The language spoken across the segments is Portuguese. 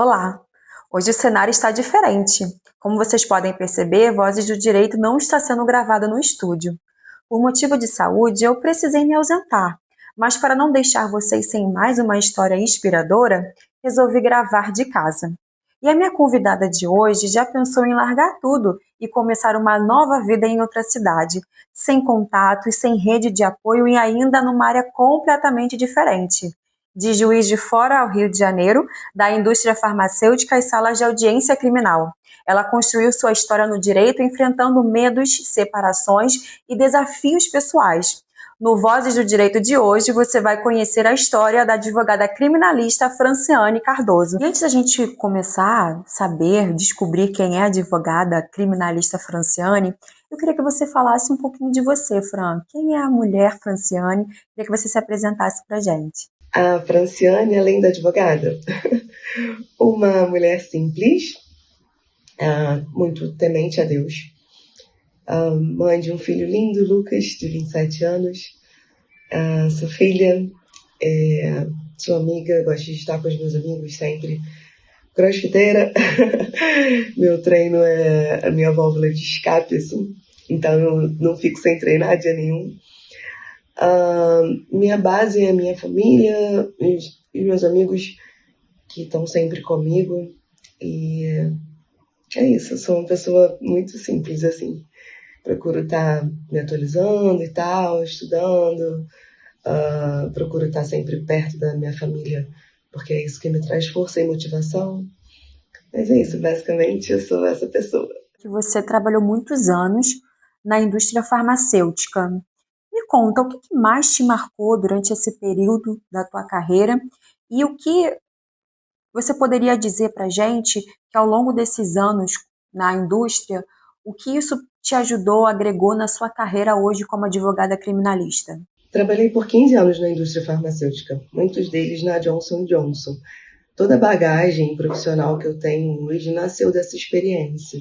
Olá! Hoje o cenário está diferente. Como vocês podem perceber, Vozes do Direito não está sendo gravada no estúdio. Por motivo de saúde, eu precisei me ausentar, mas para não deixar vocês sem mais uma história inspiradora, resolvi gravar de casa. E a minha convidada de hoje já pensou em largar tudo e começar uma nova vida em outra cidade, sem contatos, sem rede de apoio e ainda numa área completamente diferente. De Juiz de Fora ao Rio de Janeiro, da indústria farmacêutica às salas de audiência criminal. Ela construiu sua história no direito enfrentando medos, separações e desafios pessoais. No Vozes do Direito de hoje, você vai conhecer a história da advogada criminalista Franciane Cardoso. E antes da gente começar a saber, descobrir quem é a advogada criminalista Franciane, eu queria que você falasse um pouquinho de você, Fran. Quem é a mulher Franciane? Queria que você se apresentasse pra gente. A Franciane, além da advogada, uma mulher simples, muito temente a Deus, mãe de um filho lindo, Lucas, de 27 anos, sua filha, sua amiga, gosto de estar com os meus amigos sempre, crossfiteira, meu treino é a minha válvula de escape, assim, então eu não fico sem treinar dia nenhum. Minha base é a minha família, os meus amigos que estão sempre comigo, e é isso, eu sou uma pessoa muito simples, assim, procuro estar me atualizando e tal, estudando, procuro estar sempre perto da minha família, porque é isso que me traz força e motivação, mas é isso, basicamente eu sou essa pessoa. Que você trabalhou muitos anos na indústria farmacêutica. Me conta, o que mais te marcou durante esse período da tua carreira e o que você poderia dizer para a gente que ao longo desses anos na indústria, o que isso te ajudou, agregou na sua carreira hoje como advogada criminalista? Trabalhei por 15 anos na indústria farmacêutica, muitos deles na Johnson & Johnson. Toda a bagagem profissional que eu tenho hoje nasceu dessa experiência.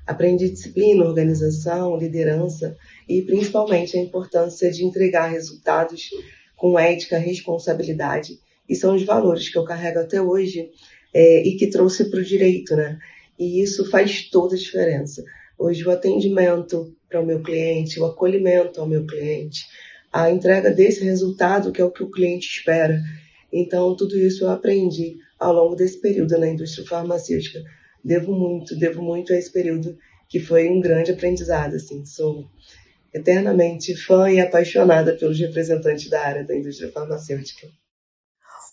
Aprendi disciplina, organização, liderança e principalmente a importância de entregar resultados com ética, responsabilidade. E são os valores que eu carrego até hoje e que trouxe para o direito, né? E isso faz toda a diferença. Hoje o atendimento para o meu cliente, o acolhimento ao meu cliente, a entrega desse resultado que é o que o cliente espera. Então tudo isso eu aprendi ao longo desse período na indústria farmacêutica. Devo muito a esse período que foi um grande aprendizado, assim. Sou eternamente fã e apaixonada pelos representantes da área da indústria farmacêutica.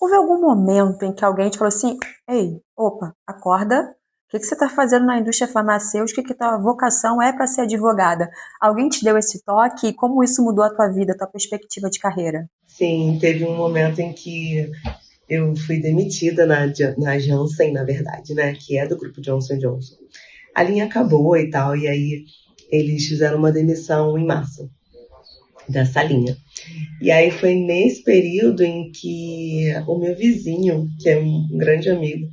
Houve algum momento em que alguém te falou assim: ei, opa, acorda, o que você está fazendo na indústria farmacêutica, que tua vocação é para ser advogada? Alguém te deu esse toque e como isso mudou a tua vida, a tua perspectiva de carreira? Sim, teve um momento em que eu fui demitida na Janssen, na verdade, né, que é do grupo Johnson & Johnson. A linha acabou e tal, e aí eles fizeram uma demissão em massa dessa linha. E aí foi nesse período em que o meu vizinho, que é um grande amigo,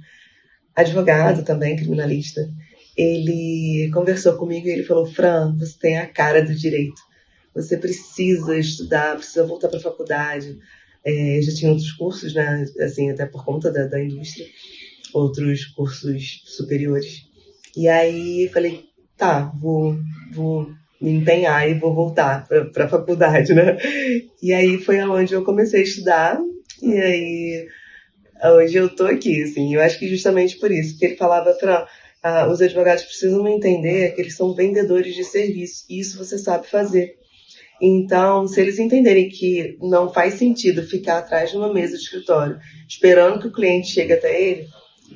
advogado também, criminalista, ele conversou comigo e ele falou: Fran, você tem a cara do direito. Você precisa estudar, precisa voltar para a faculdade. Eu já tinha outros cursos, né, assim, até por conta da indústria, outros cursos superiores. E aí falei, tá, vou me empenhar e vou voltar para a faculdade, né? E aí foi aonde eu comecei a estudar, e aí hoje eu tô aqui, assim. Eu acho que justamente por isso, porque ele falava para os advogados precisam entender que eles são vendedores de serviço, e isso você sabe fazer. Então, se eles entenderem que não faz sentido ficar atrás de uma mesa de escritório esperando que o cliente chegue até ele,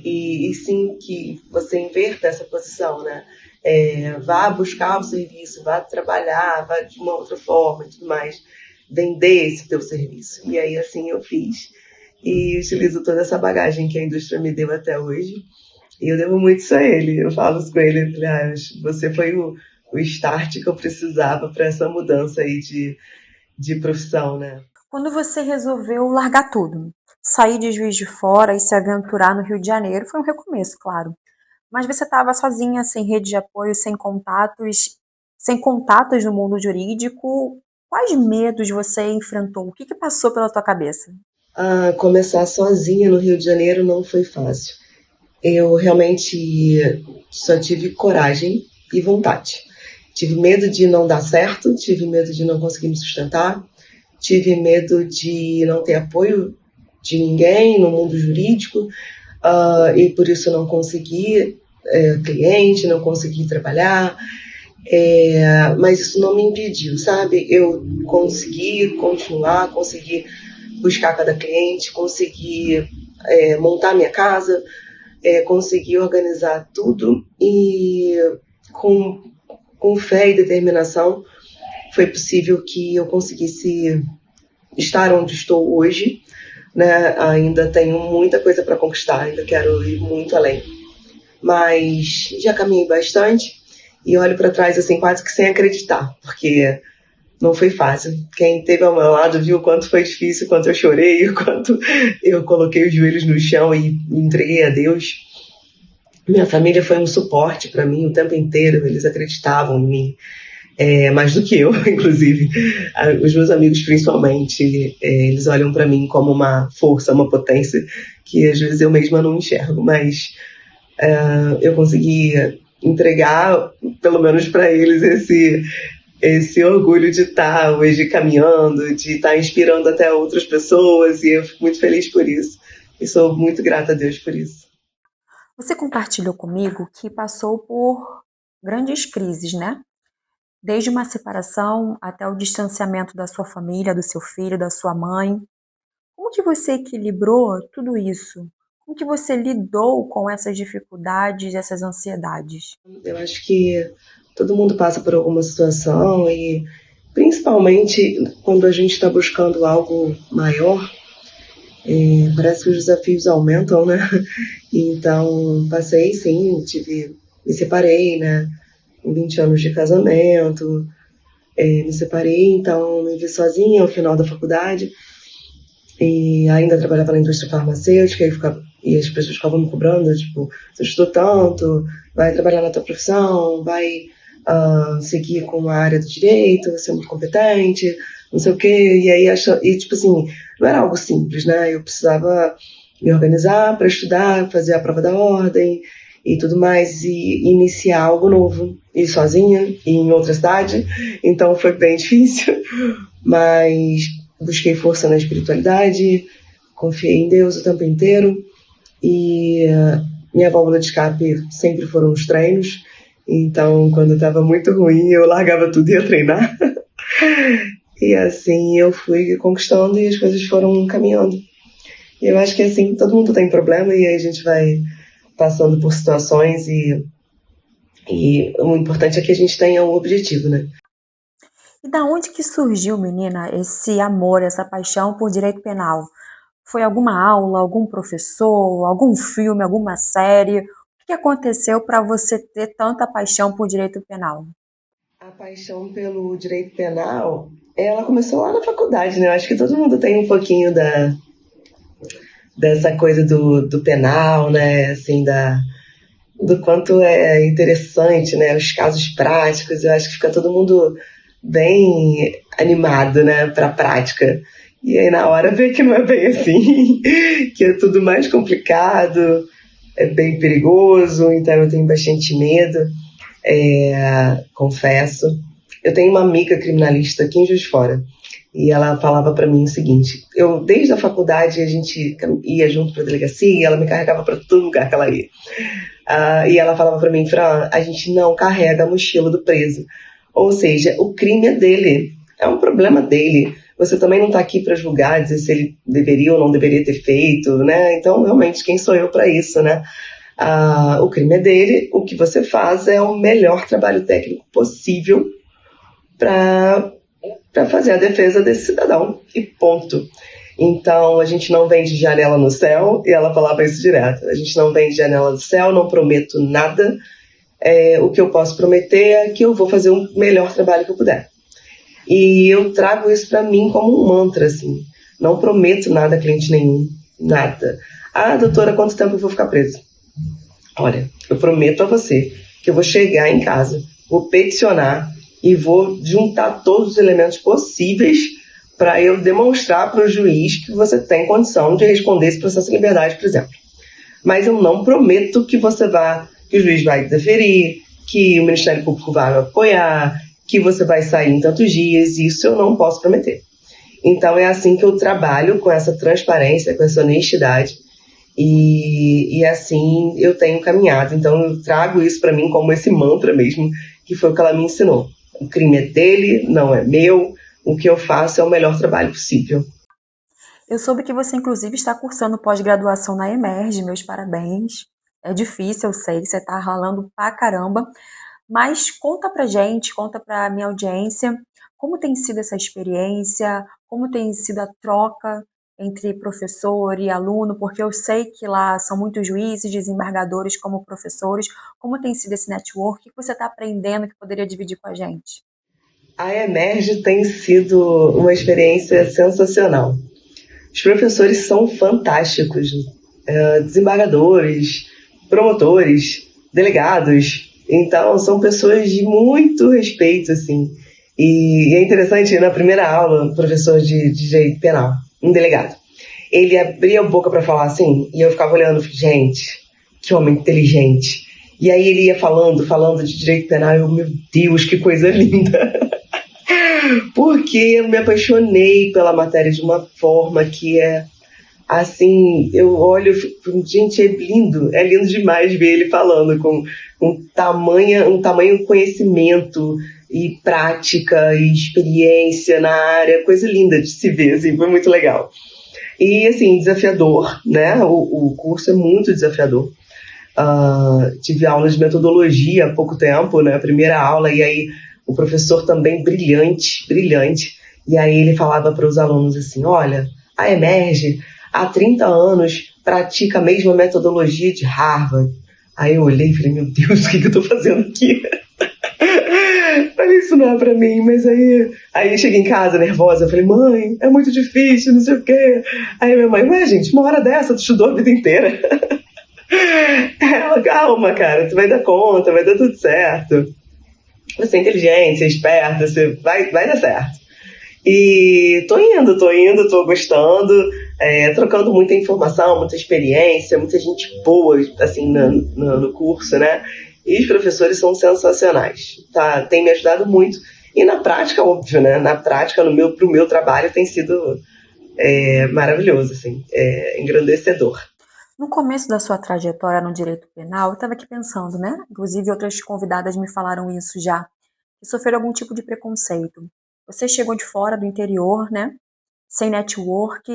e sim que você inverta essa posição, né? Vá buscar o serviço, vá trabalhar, vá de uma outra forma e tudo mais, vender esse teu serviço. E aí, assim, eu fiz e utilizo toda essa bagagem que a indústria me deu até hoje. E eu devo muito isso a ele. Eu falo isso com ele, você foi o start que eu precisava para essa mudança aí de profissão, né? Quando você resolveu largar tudo, sair de Juiz de Fora e se aventurar no Rio de Janeiro, foi um recomeço, claro. Mas você estava sozinha, sem rede de apoio, sem contatos no mundo jurídico. Quais medos você enfrentou? O que passou pela tua cabeça? Começar sozinha no Rio de Janeiro não foi fácil. eu realmente só tive coragem e vontade. Tive medo de não dar certo, tive medo de não conseguir me sustentar, tive medo de não ter apoio de ninguém no mundo jurídico, e por isso não consegui cliente, não consegui trabalhar, mas isso não me impediu, sabe? Eu consegui continuar, consegui buscar cada cliente, consegui montar minha casa, consegui organizar tudo e com fé e determinação foi possível que eu conseguisse estar onde estou hoje, né? Ainda tenho muita coisa para conquistar, ainda quero ir muito além, mas já caminhei bastante e olho para trás assim quase que sem acreditar, porque não foi fácil. Quem esteve ao meu lado viu o quanto foi difícil, o quanto eu chorei, o quanto eu coloquei os joelhos no chão e me entreguei a Deus. Minha família foi um suporte para mim o tempo inteiro, eles acreditavam em mim, mais do que eu, inclusive. Os meus amigos, principalmente, eles olham para mim como uma força, uma potência que às vezes eu mesma não enxergo, mas eu consegui entregar, pelo menos para eles, esse orgulho de estar hoje caminhando, de estar inspirando até outras pessoas, e eu fico muito feliz por isso. E sou muito grata a Deus por isso. Você compartilhou comigo que passou por grandes crises, né? Desde uma separação até o distanciamento da sua família, do seu filho, da sua mãe. Como que você equilibrou tudo isso? Como que você lidou com essas dificuldades, essas ansiedades? Eu acho que todo mundo passa por alguma situação e principalmente quando a gente está buscando algo maior, parece que os desafios aumentam, né? Então, passei sim, me separei, né? Com 20 anos de casamento, me separei, então me vi sozinha ao final da faculdade e ainda trabalhava na indústria farmacêutica e as pessoas ficavam me cobrando, tipo, você estudou tanto, vai trabalhar na tua profissão, vai seguir com a área do direito, você é muito competente, não sei o quê, e aí tipo assim, não era algo simples, né? Eu precisava me organizar para estudar, fazer a prova da ordem e tudo mais, e iniciar algo novo, e sozinha, e em outra cidade, então foi bem difícil, mas busquei força na espiritualidade, confiei em Deus o tempo inteiro, e minha válvula de escape sempre foram os treinos, então quando estava muito ruim eu largava tudo e ia treinar, e assim eu fui conquistando e as coisas foram caminhando. E eu acho que assim, todo mundo tem problema e aí a gente vai passando por situações e o importante é que a gente tenha um objetivo, né? E da onde que surgiu, menina, esse amor, essa paixão por direito penal? Foi alguma aula, algum professor, algum filme, alguma série? O que aconteceu para você ter tanta paixão por direito penal? A paixão pelo direito penal, ela começou lá na faculdade, né? Eu acho que todo mundo tem um pouquinho dessa coisa do penal, né? Assim, do quanto é interessante, né? Os casos práticos, eu acho que fica todo mundo bem animado, né? Para a prática. E aí na hora vê que não é bem assim, que é tudo mais complicado, é bem perigoso, então eu tenho bastante medo, confesso. Eu tenho uma amiga criminalista aqui em Juiz de Fora, e ela falava para mim o seguinte, desde a faculdade a gente ia junto para a delegacia e ela me carregava para todo lugar que ela ia. E ela falava para mim, Fran, a gente não carrega a mochila do preso. Ou seja, o crime é dele, é um problema dele. Você também não está aqui para julgar, dizer se ele deveria ou não deveria ter feito, né? Então, realmente, quem sou eu para isso, né? O crime é dele, o que você faz é o melhor trabalho técnico possível para fazer a defesa desse cidadão, e ponto. Então, a gente não vem de janela no céu, e ela falava isso direto, a gente não vem de janela no céu, não prometo nada, o que eu posso prometer é que eu vou fazer o melhor trabalho que eu puder. E eu trago isso para mim como um mantra, assim, não prometo nada a cliente nenhum, nada. Doutora, quanto tempo eu vou ficar presa? Olha, eu prometo a você que eu vou chegar em casa, vou peticionar e vou juntar todos os elementos possíveis para eu demonstrar para o juiz que você tem condição de responder esse processo de liberdade, por exemplo. mas eu não prometo que que o juiz vai deferir, que o Ministério Público vai apoiar, que você vai sair em tantos dias, isso eu não posso prometer. Então é assim que eu trabalho, com essa transparência, com essa honestidade, e assim eu tenho caminhado. Então eu trago isso para mim como esse mantra mesmo, que foi o que ela me ensinou. O crime é dele, não é meu, o que eu faço é o melhor trabalho possível. Eu soube que você, inclusive, está cursando pós-graduação na Emerge, meus parabéns. É difícil, eu sei, você está ralando pra caramba, mas conta pra gente, conta pra minha audiência, como tem sido essa experiência, como tem sido a troca entre professor e aluno, porque eu sei que lá são muitos juízes, desembargadores como professores, como tem sido esse network, o que você está aprendendo que poderia dividir com a gente? A Emerge tem sido uma experiência sensacional. Os professores são fantásticos, desembargadores, promotores, delegados. Então, são pessoas de muito respeito, assim. E é interessante, na primeira aula, o professor de direito penal, um delegado, ele abria a boca para falar assim, e eu ficava olhando, gente, que homem inteligente. E aí ele ia falando de direito penal, e eu, meu Deus, que coisa linda. Porque eu me apaixonei pela matéria de uma forma que é assim, eu olho e fico, gente, é lindo demais ver ele falando com um tamanho conhecimento e prática e experiência na área, coisa linda de se ver, assim, foi muito legal. E assim, desafiador, né? O curso é muito desafiador. Tive aula de metodologia há pouco tempo, né? A primeira aula, e aí o professor também brilhante, brilhante. E aí ele falava para os alunos assim, olha, a Emerge há 30 anos pratica a mesma metodologia de Harvard. Aí eu olhei e falei, meu Deus, o que eu estou fazendo aqui? Falei, isso não é pra mim, mas aí eu cheguei em casa nervosa, falei, mãe, é muito difícil, não sei o quê. Aí minha mãe, ué, gente, uma hora dessa, tu estudou a vida inteira. Ela, calma, cara, tu vai dar conta, vai dar tudo certo. Você é inteligente, você é esperta, você vai dar certo. E tô gostando, trocando muita informação, muita experiência, muita gente boa, assim, no curso, né? E os professores são sensacionais, tá? Tem me ajudado muito. E na prática, óbvio, né? Na prática, pro meu trabalho, tem sido maravilhoso, assim, engrandecedor. No começo da sua trajetória no direito penal, eu estava aqui pensando, né? Inclusive, outras convidadas me falaram isso já, que sofreram algum tipo de preconceito. Você chegou de fora do interior, né? Sem network,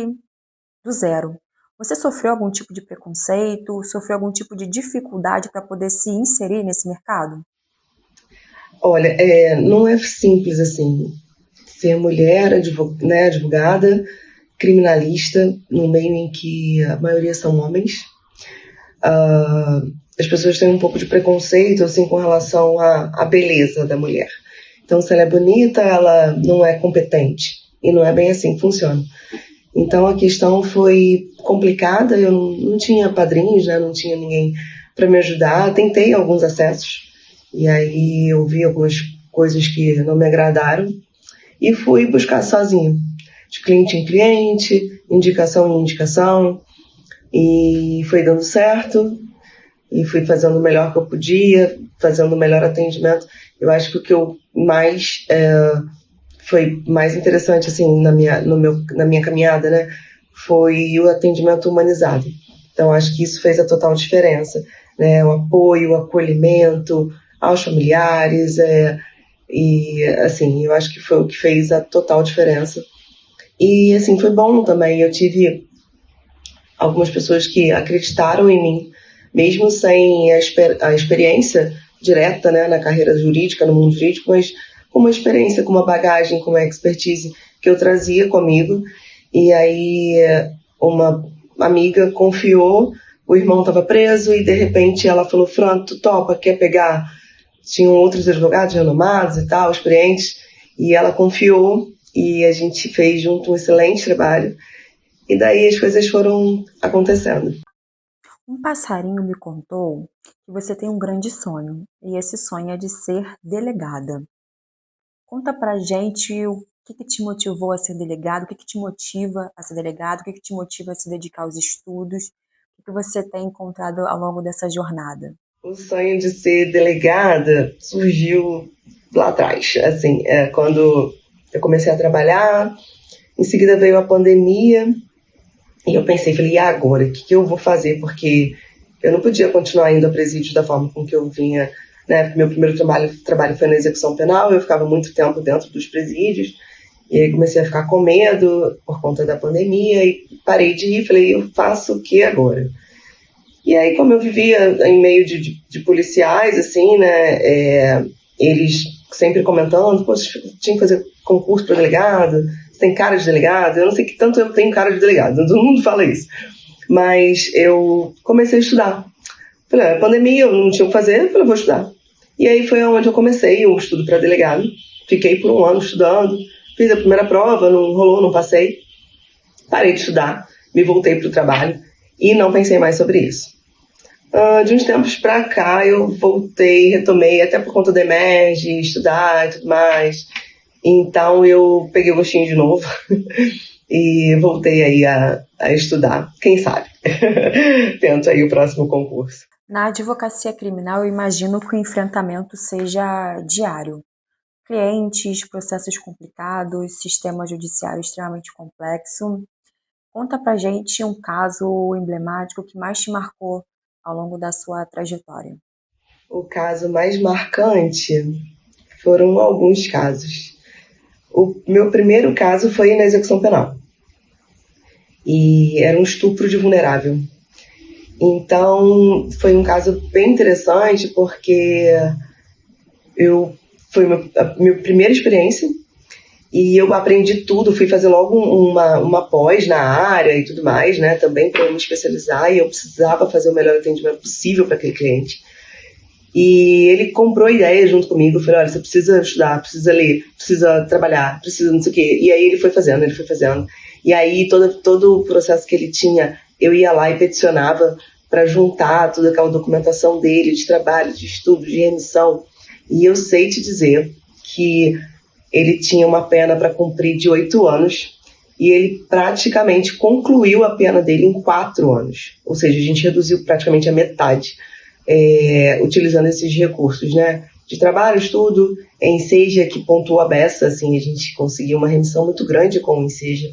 do zero. Você sofreu algum tipo de preconceito? Sofreu algum tipo de dificuldade para poder se inserir nesse mercado? Olha, não é simples assim. Ser mulher, né, advogada, criminalista, num meio em que a maioria são homens. As pessoas têm um pouco de preconceito assim com relação à beleza da mulher. Então, se ela é bonita, ela não é competente. E não é bem assim que funciona. Então, a questão foi complicada. Eu não tinha padrinhos, né? Não tinha ninguém para me ajudar. Tentei alguns acessos. E aí eu vi algumas coisas que não me agradaram. E fui buscar sozinha. De cliente em cliente, indicação em indicação. E foi dando certo. E fui fazendo o melhor que eu podia, fazendo o melhor atendimento. Eu acho que o que eu mais foi mais interessante assim na minha caminhada, né, foi o atendimento humanizado. Então acho que isso fez a total diferença, né, o apoio, o acolhimento aos familiares, e assim eu acho que foi o que fez a total diferença. E assim foi bom também. Eu tive algumas pessoas que acreditaram em mim, mesmo sem a experiência direta, né, na carreira jurídica, no mundo jurídico, mas com uma experiência, com uma bagagem, com uma expertise que eu trazia comigo. E aí uma amiga confiou, o irmão estava preso e de repente ela falou, Fran, tu topa, quer pegar? Tinham outros advogados renomados e tal, experientes, e ela confiou e a gente fez junto um excelente trabalho. E daí as coisas foram acontecendo. Um passarinho me contou que você tem um grande sonho, e esse sonho é de ser delegada. Conta pra gente o que te motivou a ser delegado, o que te motiva a ser delegado, o que te motiva a se dedicar aos estudos, que você tem encontrado ao longo dessa jornada? O sonho de ser delegada surgiu lá atrás, assim, quando eu comecei a trabalhar, em seguida veio a pandemia, e eu pensei, falei, e agora? O que eu vou fazer? Porque eu não podia continuar indo a presídio da forma com que eu vinha, né? Meu primeiro trabalho foi na execução penal, eu ficava muito tempo dentro dos presídios, e aí comecei a ficar com medo por conta da pandemia, e parei de ir, falei, eu faço o que agora? E aí, como eu vivia em meio de policiais, assim, né, eles sempre comentando, poxa, tinha que fazer concurso para delegado, você tem cara de delegado, eu não sei que tanto eu tenho cara de delegado, todo mundo fala isso. Mas eu comecei a estudar. Falei, a pandemia, eu não tinha o que fazer, eu falei, vou estudar. E aí foi onde eu comecei o estudo para delegado, fiquei por um ano estudando, fiz a primeira prova, não rolou, não passei, parei de estudar, me voltei para o trabalho e não pensei mais sobre isso. De uns tempos pra cá eu voltei, retomei, até por conta da EMERGE, estudar e tudo mais. Então eu peguei o gostinho de novo e voltei aí a estudar. Quem sabe? Tento aí o próximo concurso. Na advocacia criminal, eu imagino que o enfrentamento seja diário. Clientes, processos complicados, sistema judiciário extremamente complexo. Conta pra gente um caso emblemático que mais te marcou ao longo da sua trajetória. O caso mais marcante foram alguns casos. O meu primeiro caso foi na execução penal. E era um estupro de vulnerável. Então, foi um caso bem interessante porque foi a minha primeira experiência e eu aprendi tudo, fui fazer logo uma pós na área e tudo mais, né, também para me especializar, e eu precisava fazer o melhor atendimento possível para aquele cliente. E ele comprou a ideia junto comigo, falei, olha, você precisa estudar, precisa ler, precisa trabalhar, precisa não sei o quê. E aí ele foi fazendo. E aí todo o processo que ele tinha, eu ia lá e peticionava para juntar toda aquela documentação dele, de trabalho, de estudo, de remissão. E eu sei te dizer que ele tinha uma pena para cumprir de 8 anos e ele praticamente concluiu a pena dele em 4 anos. Ou seja, a gente reduziu praticamente a metade, utilizando esses recursos, né? De trabalho, estudo, enseja que pontuou a beça, assim, a gente conseguiu uma remissão muito grande com o enseja.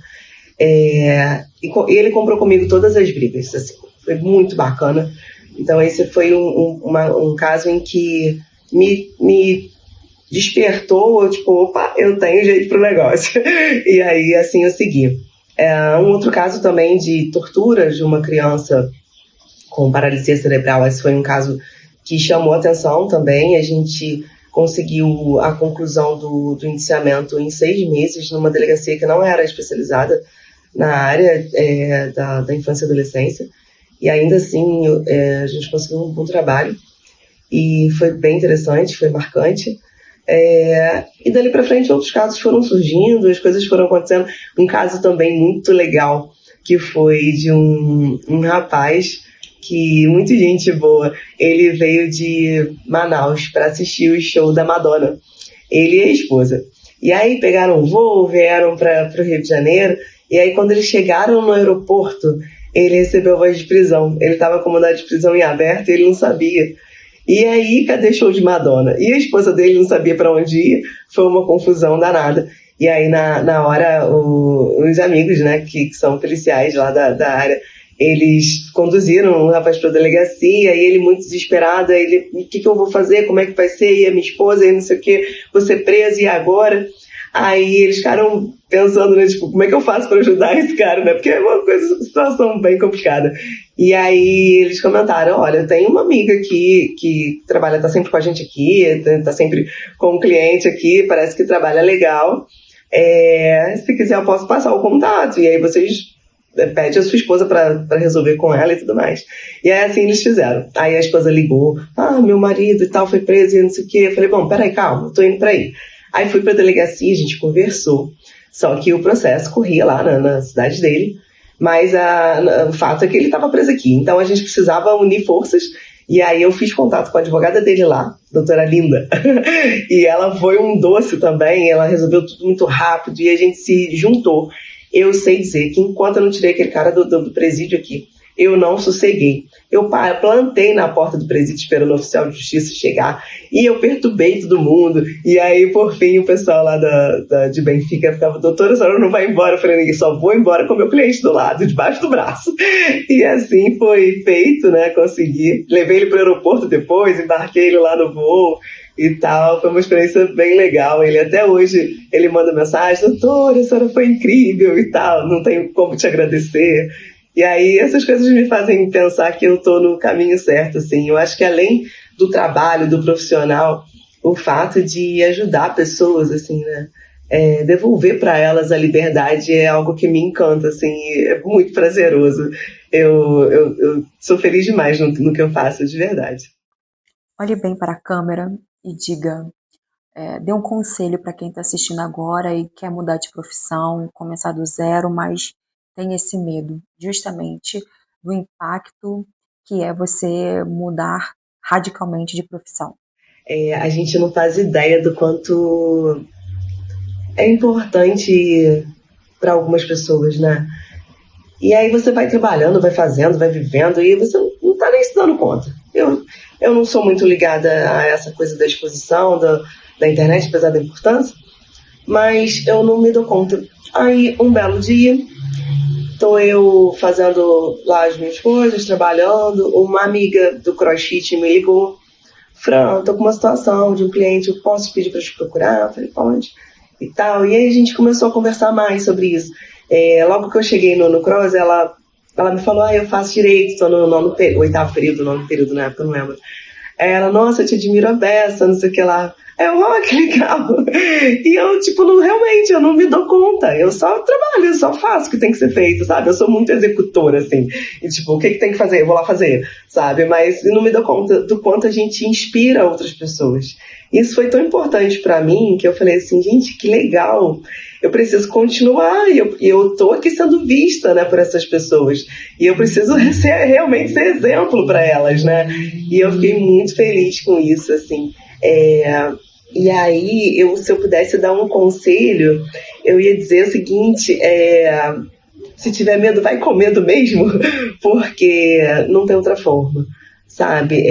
E ele comprou comigo todas as brigas, assim, foi muito bacana. Então esse foi um caso em que me despertou, tipo, opa, eu tenho jeito pro negócio. E aí, assim, eu segui. Um outro caso também de tortura de uma criança com paralisia cerebral, esse foi um caso que chamou atenção também. A gente conseguiu a conclusão do indiciamento em 6 meses numa delegacia que não era especializada na área da infância e adolescência. E ainda assim, a gente conseguiu um bom trabalho e foi bem interessante, foi marcante. E dali para frente outros casos foram surgindo, as coisas foram acontecendo. Um caso também muito legal que foi de um rapaz que, muito gente boa, ele veio de Manaus para assistir o show da Madonna, ele e a esposa. E aí pegaram um voo, vieram para o Rio de Janeiro, e aí quando eles chegaram no aeroporto, ele recebeu voz de prisão. Ele estava com mandado de prisão em aberto e ele não sabia. E aí, cadê show de Madonna? E a esposa dele não sabia para onde ir, foi uma confusão danada. E aí, na hora, os amigos, né, que são policiais lá da área, eles conduziram o rapaz para a delegacia, e ele muito desesperado, ele, o que eu vou fazer, como é que vai ser, e a minha esposa, e não sei o que, vou ser preso, e agora? Aí eles ficaram pensando, né, tipo, como é que eu faço para ajudar esse cara, né, porque é uma situação bem complicada. E aí eles comentaram, olha, tem uma amiga aqui que trabalha, tá sempre com a gente aqui, tá sempre com um cliente aqui, parece que trabalha legal, se quiser eu posso passar o contato, e aí vocês pede a sua esposa para resolver com ela e tudo mais. E aí assim eles fizeram. Aí a esposa ligou, meu marido e tal foi preso e não sei o quê. Eu falei, bom, peraí, calma, tô indo pra aí. Aí fui pra delegacia, a gente conversou, só que o processo corria lá na cidade dele, mas o fato é que ele estava preso aqui, então a gente precisava unir forças, e aí eu fiz contato com a advogada dele lá, doutora Linda, e ela foi um doce também, ela resolveu tudo muito rápido, e a gente se juntou. Eu sei dizer que enquanto eu não tirei aquele cara do presídio aqui, eu não sosseguei. Eu plantei na porta do presídio esperando o oficial de justiça chegar e eu perturbei todo mundo. E aí, por fim, o pessoal lá de Benfica ficava, doutora, a senhora não vai embora? Eu falei, só vou embora com o meu cliente do lado, debaixo do braço. E assim foi feito, né? Consegui. Levei ele para o aeroporto depois, embarquei ele lá no voo e tal. Foi uma experiência bem legal. Ele até hoje, ele manda mensagem, doutora, a senhora foi incrível e tal, não tenho como te agradecer. E aí essas coisas me fazem pensar que eu estou no caminho certo, assim. Eu acho que além do trabalho, do profissional, o fato de ajudar pessoas, assim, né? Devolver para elas a liberdade é algo que me encanta, assim, é muito prazeroso. Eu sou feliz demais no que eu faço, de verdade. Olhe bem para a câmera e diga, dê um conselho para quem está assistindo agora e quer mudar de profissão, começar do zero, mas tem esse medo, justamente, do impacto que é você mudar radicalmente de profissão. A gente não faz ideia do quanto é importante para algumas pessoas, né? E aí você vai trabalhando, vai fazendo, vai vivendo e você não está nem se dando conta. Eu não sou muito ligada a essa coisa da exposição, da internet, apesar da importância, mas eu não me dou conta. Aí, um belo dia, estou eu fazendo lá as minhas coisas, trabalhando, uma amiga do CrossFit me ligou, Fran, estou com uma situação de um cliente, eu posso pedir para te procurar? Eu falei, pode. E tal. E aí a gente começou a conversar mais sobre isso. Logo que eu cheguei no Cross, ela me falou, eu faço direito, estou no oitavo período, nono período na época, eu não lembro. Ela, nossa, eu te admiro a beça, não sei o que lá. Que legal. E eu, realmente, eu não me dou conta. Eu só trabalho, eu só faço o que tem que ser feito, sabe? Eu sou muito executora, assim. E, o que tem que fazer? Eu vou lá fazer, sabe? Mas eu não me dou conta do quanto a gente inspira outras pessoas. Isso foi tão importante pra mim que eu falei assim, gente, que legal. Eu preciso continuar e eu tô aqui sendo vista, né, por essas pessoas. E eu preciso realmente ser exemplo para elas, né? E eu fiquei muito feliz com isso, assim. E aí, se eu pudesse dar um conselho, eu ia dizer o seguinte, se tiver medo, vai com medo mesmo, porque não tem outra forma, sabe?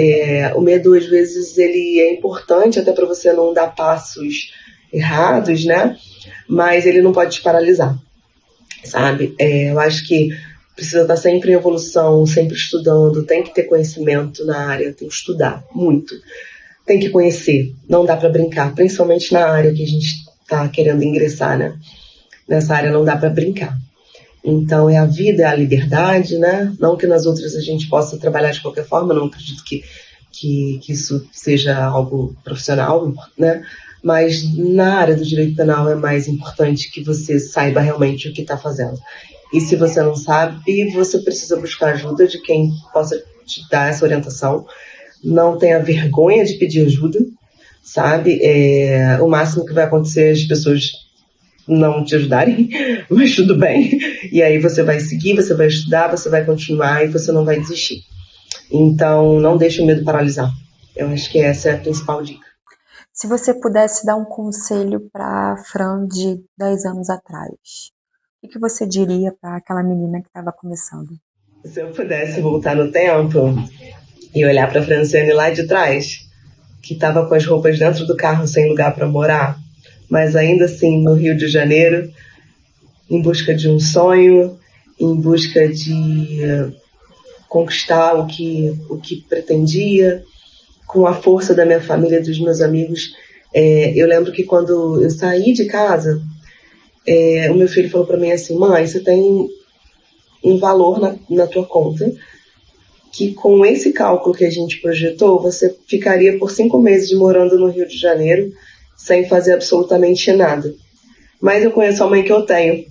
O medo, às vezes, ele é importante até para você não dar passos errados, né? Mas ele não pode te paralisar, sabe? Eu acho que precisa estar sempre em evolução, sempre estudando, tem que ter conhecimento na área, tem que estudar muito. Tem que conhecer, não dá para brincar, principalmente na área que a gente está querendo ingressar, né? Nessa área não dá para brincar. Então, a vida, é a liberdade, né? Não que nas outras a gente possa trabalhar de qualquer forma, não acredito que isso seja algo profissional, né? Mas na área do direito penal é mais importante que você saiba realmente o que está fazendo. E se você não sabe, você precisa buscar ajuda de quem possa te dar essa orientação. Não tenha vergonha de pedir ajuda, sabe? O máximo que vai acontecer é as pessoas não te ajudarem, mas tudo bem. E aí você vai seguir, você vai estudar, você vai continuar e você não vai desistir. Então, não deixe o medo paralisar. Eu acho que essa é a principal dica. Se você pudesse dar um conselho para a Fran de 10 anos atrás, o que você diria para aquela menina que estava começando? Se eu pudesse voltar no tempo e olhar para a Franciane lá de trás, que estava com as roupas dentro do carro sem lugar para morar, mas ainda assim no Rio de Janeiro, em busca de um sonho, em busca de conquistar o que pretendia, com a força da minha família e dos meus amigos. Eu lembro que quando eu saí de casa, o meu filho falou para mim assim, mãe, você tem um valor na tua conta, que com esse cálculo que a gente projetou, você ficaria por 5 meses morando no Rio de Janeiro, sem fazer absolutamente nada. Mas eu conheço a mãe que eu tenho.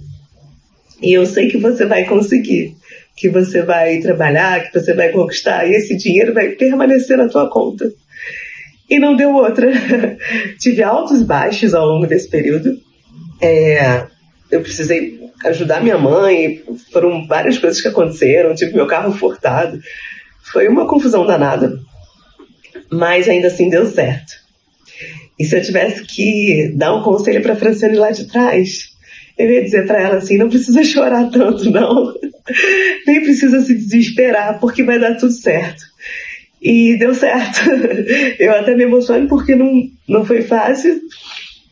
E eu sei que você vai conseguir, que você vai trabalhar, que você vai conquistar, e esse dinheiro vai permanecer na tua conta. E não deu outra. Tive altos e baixos ao longo desse período. Eu precisei ajudar minha mãe, foram várias coisas que aconteceram, tive meu carro furtado. Foi uma confusão danada, mas ainda assim deu certo. E se eu tivesse que dar um conselho para a Franciane lá de trás, Eu ia dizer pra ela assim, não precisa chorar tanto, não. Nem precisa se desesperar, porque vai dar tudo certo. E deu certo. Eu até me emociono porque não foi fácil,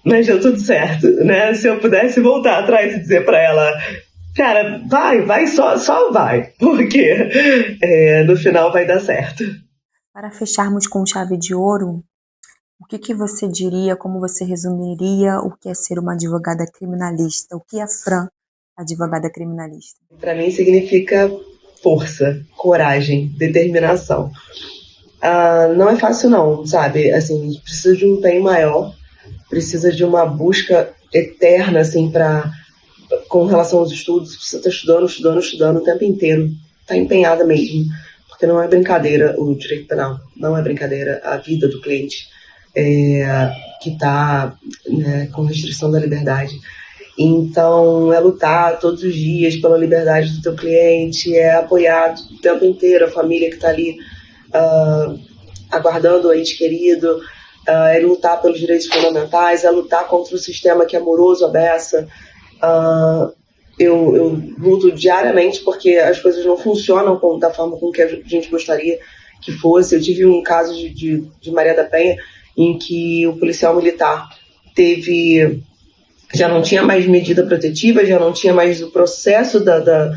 mas deu tudo certo, né? Se eu pudesse voltar atrás e dizer pra ela, cara, vai, só vai, porque no final vai dar certo. Para fecharmos com chave de ouro, o que você diria, como você resumiria o que é ser uma advogada criminalista? O que é a Fran, advogada criminalista? Para mim significa força, coragem, determinação. Não é fácil não, sabe? Assim, precisa de um empenho maior, precisa de uma busca eterna, assim, com relação aos estudos. Você está estudando o tempo inteiro, está empenhada mesmo, porque não é brincadeira o direito penal, não é brincadeira a vida do cliente que está, né, com restrição da liberdade. Então, é lutar todos os dias pela liberdade do teu cliente, é apoiar o tempo inteiro a família que está ali aguardando o ente querido, é lutar pelos direitos fundamentais, é lutar contra o sistema que é moroso, a beça. Eu luto diariamente porque as coisas não funcionam da forma com que a gente gostaria que fosse. Eu tive um caso de Maria da Penha em que o policial militar já não tinha mais medida protetiva, já não tinha mais o processo da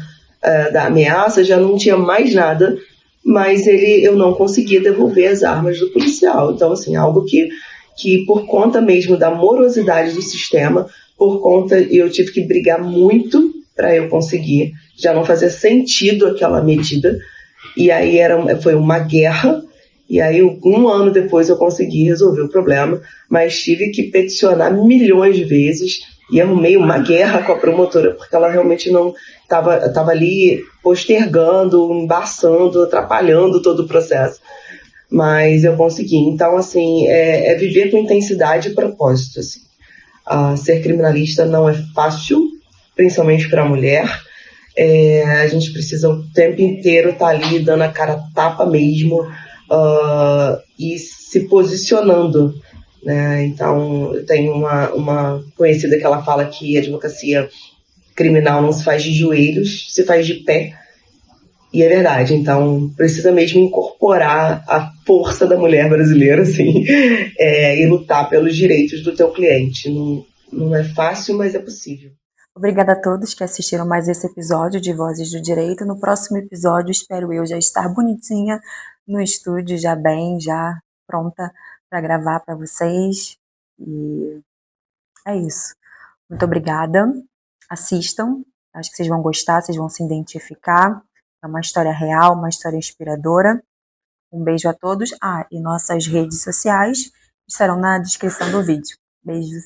ameaça, já não tinha mais nada, mas eu não conseguia devolver as armas do policial. Então, assim, algo que por conta mesmo da morosidade do sistema, eu tive que brigar muito para eu conseguir, já não fazia sentido aquela medida, e aí foi uma guerra, e aí 1 ano depois eu consegui resolver o problema, mas tive que peticionar milhões de vezes, e arrumei uma guerra com a promotora, porque ela realmente não estava ali postergando, embaçando, atrapalhando todo o processo. Mas eu consegui. Então, assim, é viver com intensidade e propósito, assim. Ser criminalista não é fácil, principalmente para a mulher. A gente precisa o tempo inteiro estar ali dando a cara a tapa mesmo e se posicionando, né? Então, eu tenho uma conhecida que ela fala que a advocacia criminal não se faz de joelhos, se faz de pé. E é verdade, então precisa mesmo incorporar a força da mulher brasileira, assim, e lutar pelos direitos do teu cliente. Não é fácil, mas é possível. Obrigada a todos que assistiram mais esse episódio de Vozes do Direito. No próximo episódio, espero eu já estar bonitinha no estúdio, já pronta para gravar para vocês. E é isso. Muito obrigada. Assistam. Acho que vocês vão gostar, vocês vão se identificar. É uma história real, uma história inspiradora. Um beijo a todos. E nossas redes sociais estarão na descrição do vídeo. Beijos.